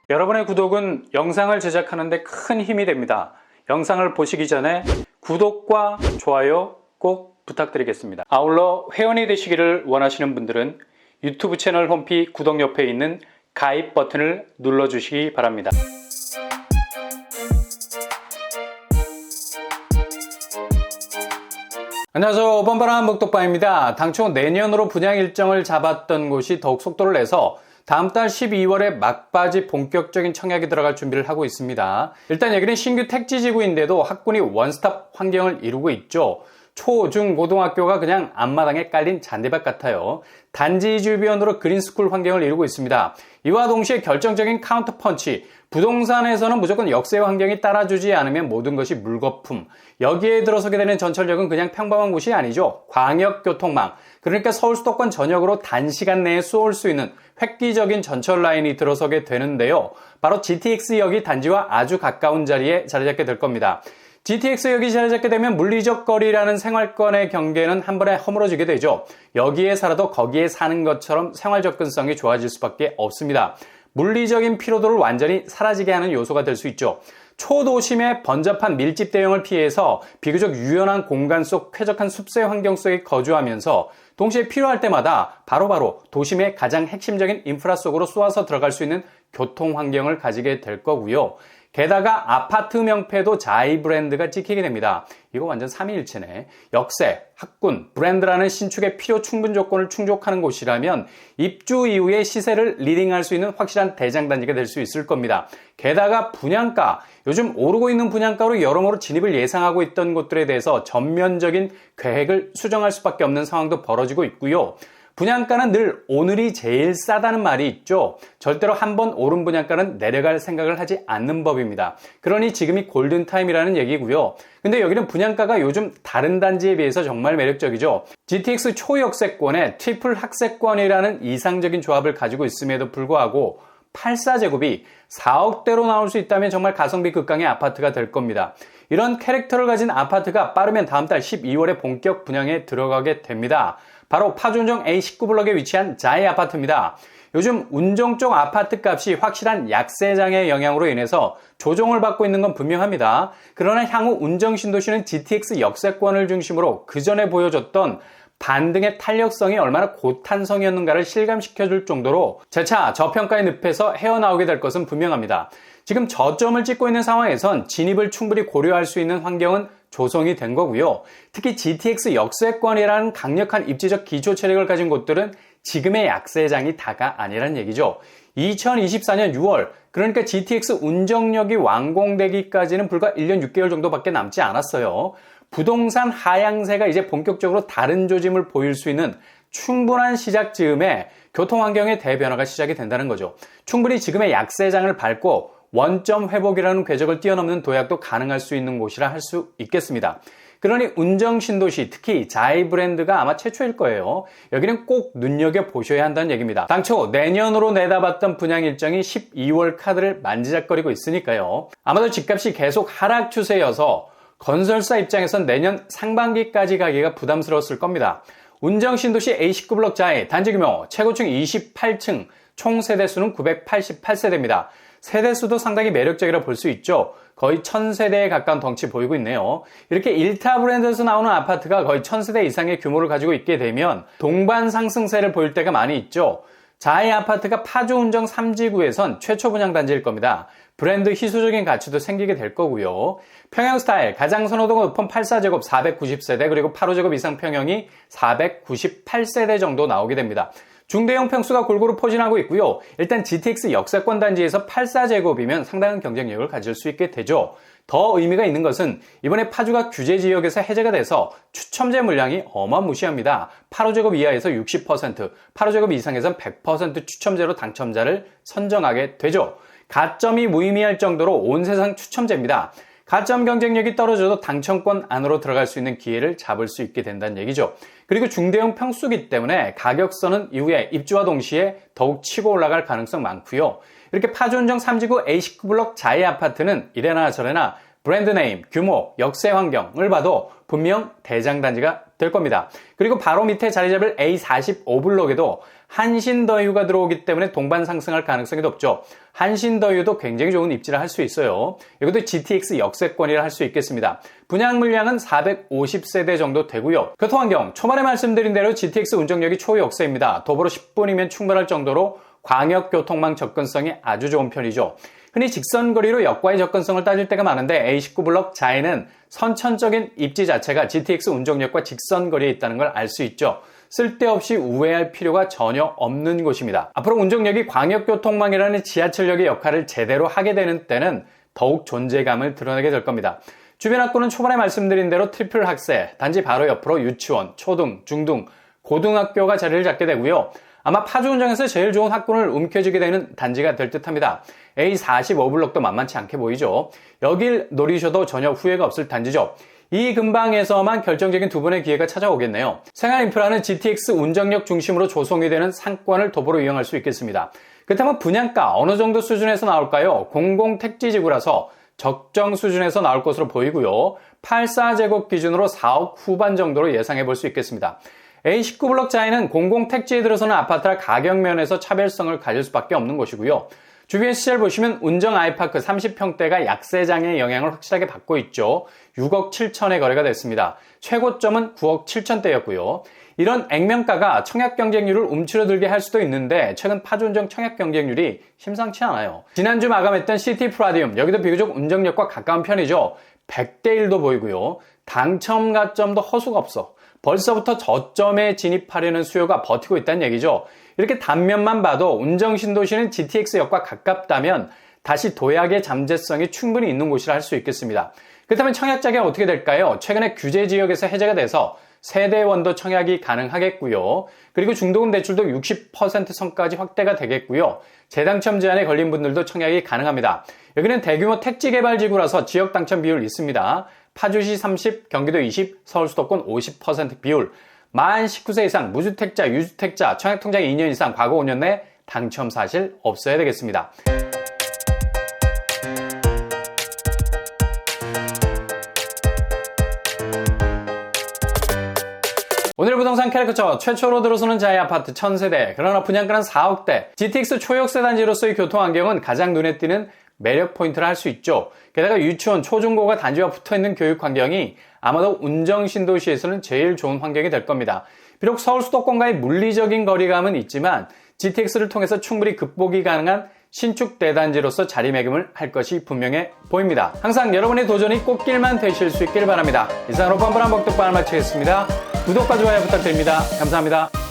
여러분의 구독은 영상을 제작하는 데 큰 힘이 됩니다. 영상을 보시기 전에 구독과 좋아요 꼭 부탁드리겠습니다. 아울러 회원이 되시기를 원하시는 분들은 유튜브 채널 홈피 구독 옆에 있는 가입 버튼을 눌러주시기 바랍니다. 안녕하세요. 뻔뻔한 먹독방입니다. 당초 내년으로 분양 일정을 잡았던 곳이 더욱 속도를 내서 다음 달 12월에 막바지 본격적인 청약이 들어갈 준비를 하고 있습니다. 일단 여기는 신규 택지지구인데도 학군이 원스톱 환경을 이루고 있죠. 초, 중, 고등학교가 그냥 앞마당에 깔린 잔디밭 같아요. 단지 주변으로 그린스쿨 환경을 이루고 있습니다. 이와 동시에 결정적인 카운터펀치, 부동산에서는 무조건 역세 환경이 따라주지 않으면 모든 것이 물거품. 여기에 들어서게 되는 전철역은 그냥 평범한 곳이 아니죠. 광역교통망, 그러니까 서울 수도권 전역으로 단시간 내에 쏘을 수 있는 획기적인 전철 라인이 들어서게 되는데요. 바로 GTX역이 단지와 아주 가까운 자리에 자리 잡게 될 겁니다. GTX역이 자리 잡게 되면 물리적 거리라는 생활권의 경계는 한 번에 허물어지게 되죠. 여기에 살아도 거기에 사는 것처럼 생활 접근성이 좋아질 수밖에 없습니다. 물리적인 피로도를 완전히 사라지게 하는 요소가 될 수 있죠. 초도심의 번잡한 밀집 대형을 피해서 비교적 유연한 공간 속 쾌적한 숲새 환경 속에 거주하면서 동시에 필요할 때마다 바로바로 도심의 가장 핵심적인 인프라 속으로 쏘아서 들어갈 수 있는 교통 환경을 가지게 될 거고요. 게다가 아파트 명패도 자이 브랜드가 찍히게 됩니다. 이거 완전 삼위일체네. 역세, 학군, 브랜드라는 신축의 필요 충분 조건을 충족하는 곳이라면 입주 이후에 시세를 리딩할 수 있는 확실한 대장단지가 될 수 있을 겁니다. 게다가 분양가, 요즘 오르고 있는 분양가로 여러모로 진입을 예상하고 있던 곳들에 대해서 전면적인 계획을 수정할 수밖에 없는 상황도 벌어지고 있고요. 분양가는 늘 오늘이 제일 싸다는 말이 있죠. 절대로 한번 오른 분양가는 내려갈 생각을 하지 않는 법입니다. 그러니 지금이 골든타임이라는 얘기고요. 근데 여기는 분양가가 요즘 다른 단지에 비해서 정말 매력적이죠. GTX 초역세권에 트리플 학세권이라는 이상적인 조합을 가지고 있음에도 불구하고 84제곱이 4억대로 나올 수 있다면 정말 가성비 극강의 아파트가 될 겁니다. 이런 캐릭터를 가진 아파트가 빠르면 다음 달 12월에 본격 분양에 들어가게 됩니다. 바로 파주운정 A19블럭에 위치한 자이 아파트입니다. 요즘 운정 쪽 아파트 값이 확실한 약세장의 영향으로 인해서 조정을 받고 있는 건 분명합니다. 그러나 향후 운정 신도시는 GTX 역세권을 중심으로 그 전에 보여줬던 반등의 탄력성이 얼마나 고탄성이었는가를 실감시켜줄 정도로 재차 저평가의 늪에서 헤어나오게 될 것은 분명합니다. 지금 저점을 찍고 있는 상황에선 진입을 충분히 고려할 수 있는 환경은 조성이 된 거고요. 특히 GTX 역세권이라는 강력한 입지적 기초 체력을 가진 곳들은 지금의 약세장이 다가 아니란 얘기죠. 2024년 6월, 그러니까 GTX 운정역이 완공되기까지는 불과 1년 6개월 정도밖에 남지 않았어요. 부동산 하향세가 이제 본격적으로 다른 조짐을 보일 수 있는 충분한 시작 즈음에 교통환경의 대변화가 시작이 된다는 거죠. 충분히 지금의 약세장을 밟고 원점 회복이라는 궤적을 뛰어넘는 도약도 가능할 수 있는 곳이라 할 수 있겠습니다. 그러니 운정 신도시, 특히 자이 브랜드가 아마 최초일 거예요. 여기는 꼭 눈여겨보셔야 한다는 얘기입니다. 당초 내년으로 내다봤던 분양 일정이 12월 카드를 만지작거리고 있으니까요. 아마도 집값이 계속 하락 추세여서 건설사 입장에선 내년 상반기까지 가기가 부담스러웠을 겁니다. 운정 신도시 A19블럭 자이, 단지 규모 최고층 28층, 총 세대수는 988세대입니다. 세대수도 상당히 매력적이라 볼 수 있죠. 거의 1000세대에 가까운 덩치 보이고 있네요. 이렇게 1타 브랜드에서 나오는 아파트가 거의 1000세대 이상의 규모를 가지고 있게 되면 동반 상승세를 보일 때가 많이 있죠. 자이 아파트가 파주 운정 3지구에선 최초 분양 단지일 겁니다. 브랜드 희소적인 가치도 생기게 될 거고요. 평형 스타일, 가장 선호도가 높은 84제곱 490세대, 그리고 8호제곱 이상 평형이 498세대 정도 나오게 됩니다. 중대형 평수가 골고루 포진하고 있고요. 일단 GTX 역세권 단지에서 84제곱이면 상당한 경쟁력을 가질 수 있게 되죠. 더 의미가 있는 것은 이번에 파주가 규제 지역에서 해제가 돼서 추첨제 물량이 어마무시합니다. 8호제곱 이하에서 60%, 8호제곱 이상에선 100% 추첨제로 당첨자를 선정하게 되죠. 가점이 무의미할 정도로 온 세상 추첨제입니다. 가점 경쟁력이 떨어져도 당첨권 안으로 들어갈 수 있는 기회를 잡을 수 있게 된다는 얘기죠. 그리고 중대형 평수기 때문에 가격선은 이후에 입주와 동시에 더욱 치고 올라갈 가능성 많고요. 이렇게 파주운정 3지구 A19블럭 자이 아파트는 이래나 저래나 브랜드 네임, 규모, 역세 환경을 봐도 분명 대장단지가 될 겁니다. 그리고 바로 밑에 자리 잡을 A45블록에도 한신더휴가 들어오기 때문에 동반 상승할 가능성이 높죠. 한신더휴도 굉장히 좋은 입지를 할 수 있어요. 이것도 GTX 역세권이라 할 수 있겠습니다. 분양 물량은 450세대 정도 되고요. 교통환경, 초반에 말씀드린 대로 GTX 운전력이 초역세입니다. 도보로 10분이면 충분할 정도로 광역교통망 접근성이 아주 좋은 편이죠. 흔히 직선거리로 역과의 접근성을 따질 때가 많은데 A19블록 자에는 선천적인 입지 자체가 GTX 운전력과 직선거리에 있다는 걸 알 수 있죠. 쓸데없이 우회할 필요가 전혀 없는 곳입니다. 앞으로 운전력이 광역교통망이라는 지하철역의 역할을 제대로 하게 되는 때는 더욱 존재감을 드러내게 될 겁니다. 주변 학교는 초반에 말씀드린 대로 트리플 학세, 단지 바로 옆으로 유치원, 초등, 중등, 고등학교가 자리를 잡게 되고요. 아마 파주 운정에서 제일 좋은 학군을 움켜쥐게 되는 단지가 될 듯합니다. A45블록도 만만치 않게 보이죠. 여길 노리셔도 전혀 후회가 없을 단지죠. 이 근방에서만 결정적인 두 번의 기회가 찾아오겠네요. 생활 인프라는 GTX 운정역 중심으로 조성이 되는 상권을 도보로 이용할 수 있겠습니다. 그렇다면 분양가 어느 정도 수준에서 나올까요? 공공택지지구라서 적정 수준에서 나올 것으로 보이고요. 84제곱 기준으로 4억 후반 정도로 예상해 볼 수 있겠습니다. A19블록 자에는 공공택지에 들어서는 아파트라 가격면에서 차별성을 가질 수밖에 없는 것이고요. 주변 시설 보시면 운정 아이파크 30평대가 약세장의 영향을 확실하게 받고 있죠. 6억 7천에 거래가 됐습니다. 최고점은 9억 7천대였고요. 이런 액면가가 청약 경쟁률을 움츠러들게 할 수도 있는데 최근 파주 운정 청약 경쟁률이 심상치 않아요. 지난주 마감했던 시티 프라디움, 여기도 비교적 운정역과 가까운 편이죠. 100대 1도 보이고요. 당첨 가점도 허수가 없어. 벌써부터 저점에 진입하려는 수요가 버티고 있다는 얘기죠. 이렇게 단면만 봐도 운정신도시는 GTX역과 가깝다면 다시 도약의 잠재성이 충분히 있는 곳이라 할 수 있겠습니다. 그렇다면 청약 자격이 어떻게 될까요? 최근에 규제 지역에서 해제가 돼서 세대원도 청약이 가능하겠고요. 그리고 중도금 대출도 60% 선까지 확대가 되겠고요. 재당첨 제한에 걸린 분들도 청약이 가능합니다. 여기는 대규모 택지개발지구라서 지역 당첨 비율 있습니다. 파주시 30, 경기도 20, 서울 수도권 50% 비율. 만 19세 이상 무주택자, 유주택자, 청약통장 2년 이상 과거 5년 내 당첨 사실 없어야 되겠습니다. 오늘 부동산 캐릭터 최초로 들어서는 자이 아파트 1000세대, 그러나 분양가는 4억대, GTX 초역세 단지로서의 교통환경은 가장 눈에 띄는 매력 포인트를 할 수 있죠. 게다가 유치원, 초중고가 단지와 붙어있는 교육 환경이 아마도 운정신도시에서는 제일 좋은 환경이 될 겁니다. 비록 서울 수도권과의 물리적인 거리감은 있지만 GTX를 통해서 충분히 극복이 가능한 신축 대단지로서 자리매김을 할 것이 분명해 보입니다. 항상 여러분의 도전이 꽃길만 되실 수 있길 바랍니다. 이상으로 뻔뻔한 복덕방을 마치겠습니다. 구독과 좋아요 부탁드립니다. 감사합니다.